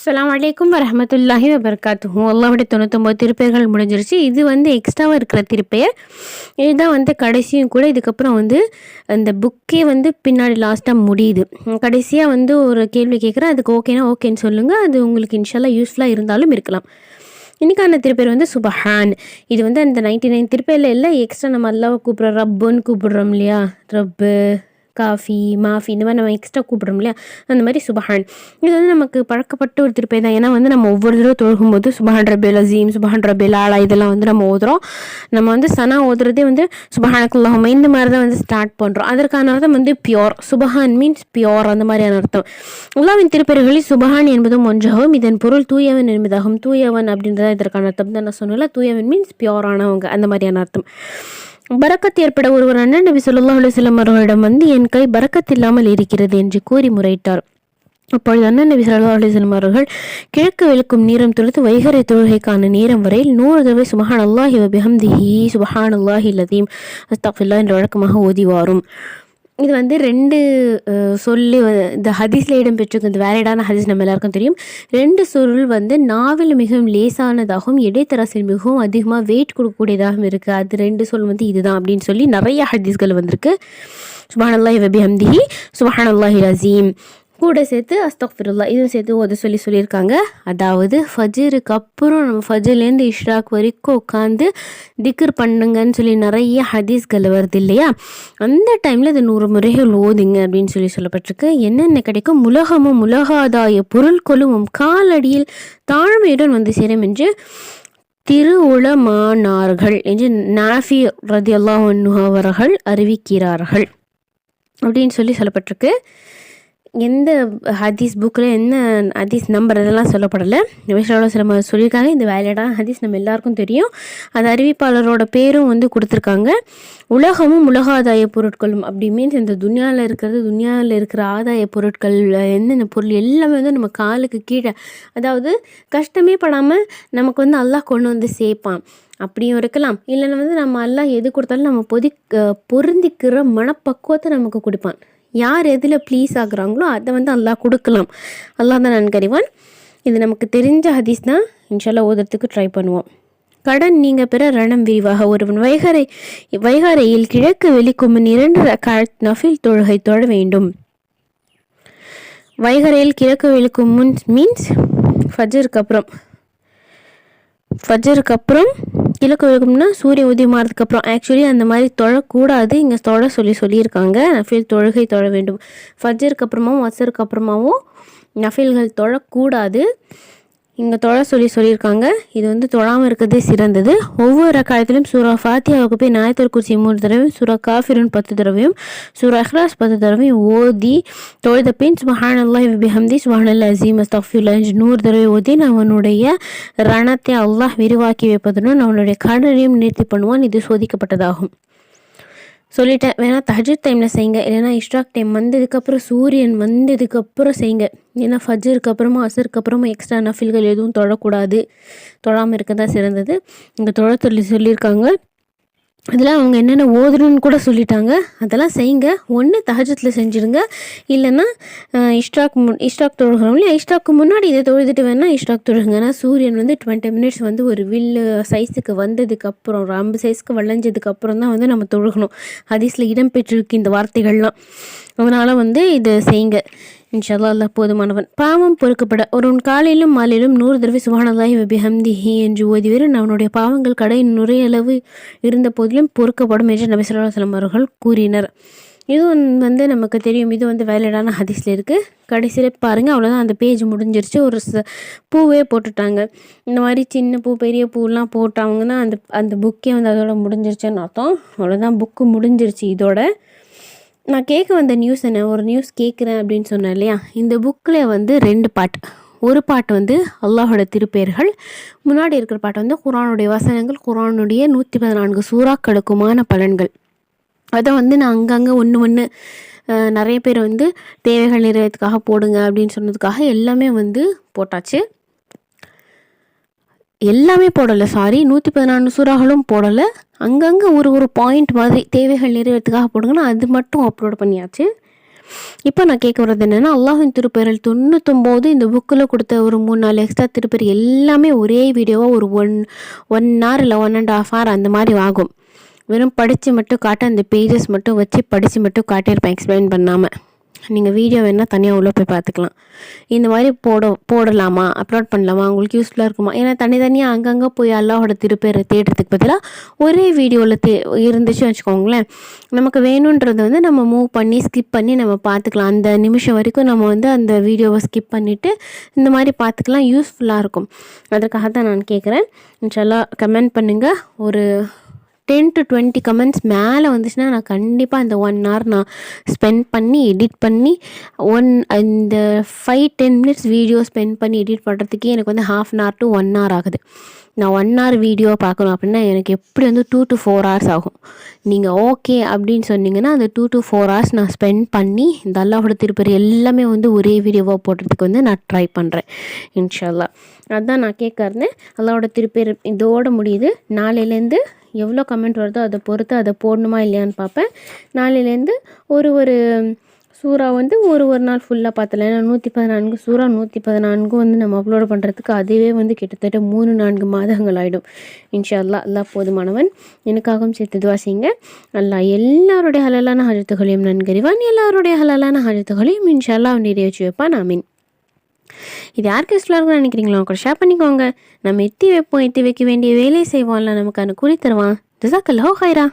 அஸ்ஸலாமு அலைக்கும் வரஹ்மத்துல்லாஹி வபரகாத்துஹு. அல்லாஹ்வுடைய 99 திருப்பெயர்கள் முடிஞ்சிருச்சு. இது வந்து எக்ஸ்ட்ராவாக இருக்கிற திருப்பெயர். இதுதான் வந்து கடைசியும் கூட. இதுக்கப்புறம் வந்து அந்த புக்கே வந்து பின்னாடி லாஸ்ட்டாக முடியுது. கடைசியாக வந்து ஒரு கேள்வி கேட்குறேன், அதுக்கு ஓகேனா ஓகேன்னு சொல்லுங்கள். அது உங்களுக்கு இன்ஷால்லா யூஸ்ஃபுல்லாக இருந்தாலும் இருக்கலாம். இன்றைக்கான திருப்பேர் வந்து சுபஹான். இது வந்து அந்த 99 திருப்பேரில் எல்லாம் எக்ஸ்ட்ரா நம்ம அல்லாவை கூப்பிட்றோம், ரப்புன்னு கூப்பிடுறோம் இல்லையா, ரப்பு காஃபி மாஃபி இந்த மாதிரி நம்ம எக்ஸ்ட்ரா கூப்பிட்றோம் இல்லையா, அந்த மாதிரி சுபஹான். இது வந்து நமக்கு பழக்கப்பட்ட ஒரு திருப்பேர் தான். ஏன்னா வந்து நம்ம ஒவ்வொரு தடவை தொழுகும்போது சுபஹான் ரபில் அசீம், சுபஹான் ரபில் ஆலா இதெல்லாம் வந்து நம்ம ஓதுறோம். நம்ம வந்து சனா ஓதுறதே வந்து சுபஹானக்குல்லாஹும்ம இந்த மாதிரி தான் வந்து ஸ்டார்ட் பண்ணுறோம். அதற்கான அர்த்தம் வந்து பியோர். சுபஹான் மீன்ஸ் பியோர், அந்த மாதிரியான அர்த்தம். அல்லாஹ்வின் திருப்பெயர்களில் சுபஹான் என்பதும் ஒன்றாகும். இதன் பொருள் தூயவன் என்பதாகும். தூயவன் அப்படின்றத இதற்கான அர்த்தம் தான். நான் சொன்னல, தூயவன் மீன்ஸ் பியோரானவங்க, அந்த மாதிரியான அர்த்தம். பரக்கத் ஏற்பட ஒருவர் அண்ணன் நபி ஸல்லல்லாஹு அலைஹி வஸல்லம் அவர்களிடம் வந்து என் கை பரக்கத் இல்லாமல் இருக்கிறது என்று கூறி முறையிட்டார். அப்பொழுது அண்ணன் நபி ஸல்லல்லாஹு அலைஹி வஸல்லம் அவர்கள் கிழக்கு வெளுக்கும் நேரம் தொழுது வைகறை தொழுகைக்கான நேரம் வரையில் 100 தடவை சுபஹான் அல்லாஹி வபிஹம்திஹி சுபஹான் அல்லாஹில் அஸீம் அஸ்தக்ஃபிருல்லாஹ் என்ற வழக்கமாக ஓதி வாரும். இது வந்து 2 சொல்லி இந்த ஹதீஸில் இடம் பெற்றிருக்கும். இந்த வேலிடான ஹதீஸ் நம்ம எல்லாருக்கும் தெரியும். 2 சொல் வந்து நாவில் மிகவும் லேசானதாகவும் இடைத்தரசில் மிகவும் அதிகமாக வெயிட் கொடுக்கக்கூடியதாகவும் இருக்குது. அது 2 சொல் வந்து இதுதான் அப்படின்னு சொல்லி நிறைய ஹதீஸ்கள் வந்திருக்கு. சுபஹான் அல்லாஹி வபிஹம்திஹி சுபஹான் அல்லாஹில் அஸீம் கூட சேர்த்து அஸ்தக்ஃபிருல்லாஹ் இதுவும் சேர்த்து ஓத சொல்லியிருக்காங்க. அதாவது ஃபஜ்ருக்கு அப்புறம் நம்ம ஃபஜ்ர்லேருந்து இஷ்ராக் வரைக்கும் உட்காந்து திக்ர் பண்ணுங்கன்னு சொல்லி நிறைய ஹதீஸ்கள் வருது இல்லையா, அந்த டைமில் இது 100 முறைகள் ஓதுங்க அப்படின்னு சொல்லப்பட்டிருக்கு. என்னென்ன கிடைக்கும்? உலகமும் உலகாதாய பொருட்களும் காலடியில் தாழ்மையுடன் வந்து சேரும் என்று திருவுலமானார்கள் என்று நாஃபி ரலியல்லாஹு அன்ஹு அவர்கள் அறிவிக்கிறார்கள் அப்படின்னு சொல்லப்பட்டிருக்கு. எந்த ஹதீஸ் புக்கில் என்ன ஹதீஸ் நம்பர் இதெல்லாம் சொல்லப்படலை. நபி ஸல்லல்லாஹு அலைஹி வஸல்லம் சொல்லியிருக்காங்க. இந்த வேலிடான ஹதீஸ் நம்ம எல்லாருக்கும் தெரியும். அந்த அறிவிப்பாளரோட பேரும் வந்து கொடுத்துருக்காங்க. உலகமும் உலகாதாய பொருட்களும் அப்படி மீன்ஸ் இந்த துனியாவில் இருக்கிற ஆதாய பொருட்கள் என்னென்ன பொருள் எல்லாமே வந்து நம்ம காலுக்கு கீழே, அதாவது கஷ்டமே படாமல் நமக்கு வந்து அல்லாஹ் கொண்டு வந்து சேர்ப்பான். அப்படியும் இருக்கலாம். இல்லைன்னா வந்து நம்ம அல்லாஹ் எது கொடுத்தாலும் நம்ம பொருந்திக்கிற மனப்பக்குவத்தை நமக்கு கொடுப்பான். யார் எதில் ப்ளீஸ் ஆகுறாங்களோ அதை வந்து அல்லாஹ் கொடுக்கலாம். அல்லாஹ் தான் நன்கறிவான். இது நமக்கு தெரிஞ்ச ஹதீஸ் தான். இன்ஷால்லா ஓதுறதுக்கு ட்ரை பண்ணுவோம். கடன் நீங்க பெற ரணம் விரிவாக. ஒருவன் வைகரையில் கிழக்கு வெளிக்கும் 2 ரக்அத் நஃபில் தொழுகை தொழ வேண்டும். வைகரையில் கிழக்கு வெளிக்கும் முன் மீன்ஸ் ஃபஜ்ருக்கு அப்புறம் கிழக்கு வெளுக்கும்னா சூரிய உதயமானதுக்கு அப்புறம். ஆக்சுவலி அந்த மாதிரி தொழக்கூடாது, இங்கே சொல்லியிருக்காங்க. நஃபில் தொழுகை தொழ வேண்டும். ஃபஜ்ருக்கு அப்புறமாவும் அசருக்கு அப்புறமாவும் நஃபில்கள் தொழக்கூடாது, இங்கே சொல்லியிருக்காங்க. இது வந்து தொழாமல் இருக்கிறதே சிறந்தது. ஒவ்வொரு ரக்காயத்திலும் சூரா ஃபாத்தியாவுக்கு போய் ஆயத்துல் குர்சி 3 தடவையும், சூரா காஃபிரூன் 10 தடவையும், சூரா இக்லாஸ் 10 தடவையும் ஓதி தொழுத பின் சுபஹான் அல்லாஹி வபிஹம்தி சுபஹான் அல்லாஹ் அஸீம் அஸ்தக்ஃபிருல்லாஹ் 100 தடவை ஓதி அவனுடைய ரணத்தை அல்லாஹ் விரிவாக்கி வைப்பதுடன் அவனுடைய கடனையும் நிறுத்தி பண்ணுவான். இது சோதிக்கப்பட்டதாகும். சொல்லிட்டேன். வேணால் தஹஜ்ஜுத் டைமில் செய்யுங்க, இல்லைனா இஷ்ராக் டைம் வந்ததுக்கப்புறம் சூரியன் வந்ததுக்கப்புறம் செய்யுங்க. ஏன்னா ஃபஜ்ருக்கு அப்புறமா அசருக்கு அப்புறமா எக்ஸ்ட்ரா நஃபில்கள் எதுவும் தொழக்கூடாது. தொழாமல் இருக்க தான் சிறந்தது. இங்கே சொல்லியிருக்காங்க. அதில் அவங்க என்னென்ன ஓதுணுன்னு கூட சொல்லிட்டாங்க. அதெல்லாம் செய்யுங்க. ஒன்று தஹஜ்ஜுத்தில் செஞ்சுடுங்க, இல்லைன்னா இஷ்ராக் தொழுகிறோம் இல்லையா, இஷ்ராக்கு முன்னாடி இதை தொழுதுட்டு வேணால் இஷ்ராக் தொழுகுங்க. ஏன்னா சூரியன் வந்து 20 மினிட்ஸ் வந்து ஒரு வில்லு சைஸுக்கு வந்ததுக்கப்புறம், ஒரு அம்பு சைஸுக்கு வளைஞ்சதுக்கப்புறம் தான் வந்து நம்ம தொழுகணும். ஹதீஸில் இடம்பெற்றிருக்கு இந்த வார்த்தைகள்லாம். அதனால் வந்து இதை செய்யுங்க. இன்ஷால்லா அல்லாஹ் போதுமானவன். பாவம் பொறுக்கப்பட ஒருவன் காலையிலும் மாலையிலும் 100 தடவை சுப்ஹான் அல்லாஹி வபிஹம்திஹி என்று ஓதி வரும். அவனுடைய பாவங்கள் கடை நுரையளவு இருந்த போதிலும் பொறுக்கப்படும் என்று நபி ஸல்லல்லாஹு அலைஹி வஸல்லம் அவர்கள் கூறினர். இது வந்து நமக்கு தெரியும். இது வந்து வேலிடான ஹதீஸில் இருக்குது. கடைசியில் பாருங்கள், அவ்வளோதான், அந்த பேஜ் முடிஞ்சிருச்சு. ஒரு பூவே போட்டுட்டாங்க. இந்த மாதிரி சின்ன பூ பெரிய பூலாம் போட்டாங்கன்னா அந்த புக்கே வந்து அதோட முடிஞ்சிருச்சுன்னு அர்த்தம். அவ்வளோதான், புக்கு முடிஞ்சிருச்சு இதோட. நான் கேட்க வந்த நியூஸ் என்ன, ஒரு நியூஸ் கேட்குறேன் அப்படின்னு சொன்னேன் இல்லையா. இந்த புக்கில் வந்து 2 பார்ட். ஒரு பாட்டு வந்து அல்லாஹோட திருப்பெயர்கள், முன்னாடி இருக்கிற பாட்டு வந்து குரானுடைய வசனங்கள், குரானுடைய 114 சூறாக்களுக்குமான பலன்கள். அதை வந்து நான் அங்கங்கே ஒன்று நிறைய பேர் வந்து தேவைகள் நிறைவேறதுக்காக போடுங்க அப்படின்னு சொன்னதுக்காக எல்லாமே வந்து போட்டாச்சு. எல்லாமே போடலை, 114 சூறாக்களும் போடலை. அங்கங்கே ஒரு பாயிண்ட் மாதிரி தேவைகள் நிறைவேறதுக்காக போடுங்கன்னா அது மட்டும் அப்லோட் பண்ணியாச்சு. இப்போ நான் கேட்க வர்றது என்னென்னா, அல்லாஹ்வின் திருப்பெயர்கள் 99 இந்த புக்கில் கொடுத்த ஒரு 3-4 எக்ஸ்ட்ரா திருப்பெயர் எல்லாமே ஒரே வீடியோவாக ஒரு 1 hour இல்லை 1.5 hour அந்த மாதிரி ஆகும். வெறும் படித்து மட்டும் காட்ட, அந்த பேஜஸ் மட்டும் வச்சு படித்து மட்டும் காட்டியிருப்பேன் எக்ஸ்பிளைன் பண்ணாமல். நீங்கள் வீடியோ வேணால் தனியாக உள்ளே போய் பார்த்துக்கலாம். இந்த மாதிரி போடலாமா, அப்லோட் பண்ணலாமா, உங்களுக்கு யூஸ்ஃபுல்லாக இருக்குமா? ஏன்னா தனித்தனியாக அங்கங்கே போய் அல்லாஹோட திருப்பேரை தேடுறதுக்கு பதிலாக ஒரே வீடியோவில் இருந்துச்சுன்னு வச்சுக்கோங்களேன், நமக்கு வேணுன்றது வந்து நம்ம மூவ் பண்ணி ஸ்கிப் பண்ணி நம்ம பார்த்துக்கலாம். அந்த நிமிஷம் வரைக்கும் நம்ம வந்து அந்த வீடியோவை ஸ்கிப் பண்ணிவிட்டு இந்த மாதிரி பார்த்துக்கலாம், யூஸ்ஃபுல்லாக இருக்கும். அதற்காக தான் நான் கேட்குறேன். இன்ஷால்லா கமெண்ட் பண்ணுங்கள். ஒரு 10 to 20 கமெண்ட்ஸ் மேலே வந்துச்சுன்னா நான் கண்டிப்பாக அந்த 1 hour நான் ஸ்பெண்ட் பண்ணி எடிட் பண்ணி இந்த 5-10 minutes வீடியோ ஸ்பெண்ட் பண்ணி எடிட் பண்ணுறதுக்கே எனக்கு வந்து 1/2 hour to 1 hour ஆகுது. நான் 1 hour வீடியோ பார்க்கணும் அப்படின்னா எனக்கு எப்படி வந்து 2 to 4 hours ஆகும். நீங்கள் ஓகே அப்படின்னு சொன்னீங்கன்னா அந்த 2 to 4 hours நான் ஸ்பெண்ட் பண்ணி இந்த அல்லாஹோட திருப்பெயர் எல்லாமே வந்து ஒரே வீடியோவாக போடுறதுக்கு வந்து நான் ட்ரை பண்ணுறேன் இன்ஷா அல்லாஹ். அதுதான் நான் கேட்க அல்லாஹோட திருப்பெயர் இதோட முடியுது. நாளையிலேருந்து எவ்வளோ கமெண்ட் வருதோ அதை பொறுத்து அதை போடணுமா இல்லையான்னு பார்ப்பேன். நாளையிலேருந்து ஒரு சூறா வந்து ஒரு நாள் ஃபுல்லாக பார்த்தலாம். ஏன்னா 114 சூறா 114 வந்து நம்ம அப்லோடு பண்ணுறதுக்கு அதுவே வந்து கிட்டத்தட்ட 3-4 மாதங்கள் ஆகிடும். இன்ஷா அல்லாஹ். அல்லாஹ் போதுமானவன். எனக்காகவும் சேர்த்து துஆ செய்யுங்க. அல்லாஹ் எல்லாருடைய ஹலாலான ஹாஜத்துகளையும் நன்கறிவான். எல்லாருடைய ஹலாலான ஹாஜத்துகளையும் இன்ஷா அல்லாஹ் நிறைவேற்றி வைப்பான். ஆமீன். இது யாருக்கு யூஸ்ஃபுல்லாக இருக்குன்னு நினைக்கிறீங்களோ கூட ஷேர் பண்ணிக்கோங்க. நம்ம எத்தி வைப்போம், எத்தி வைக்க வேண்டிய வேலையை செய்வோம்ல, நமக்கான கூலி தருவான். ஜஸாக்கல்லாஹு ஹைரா.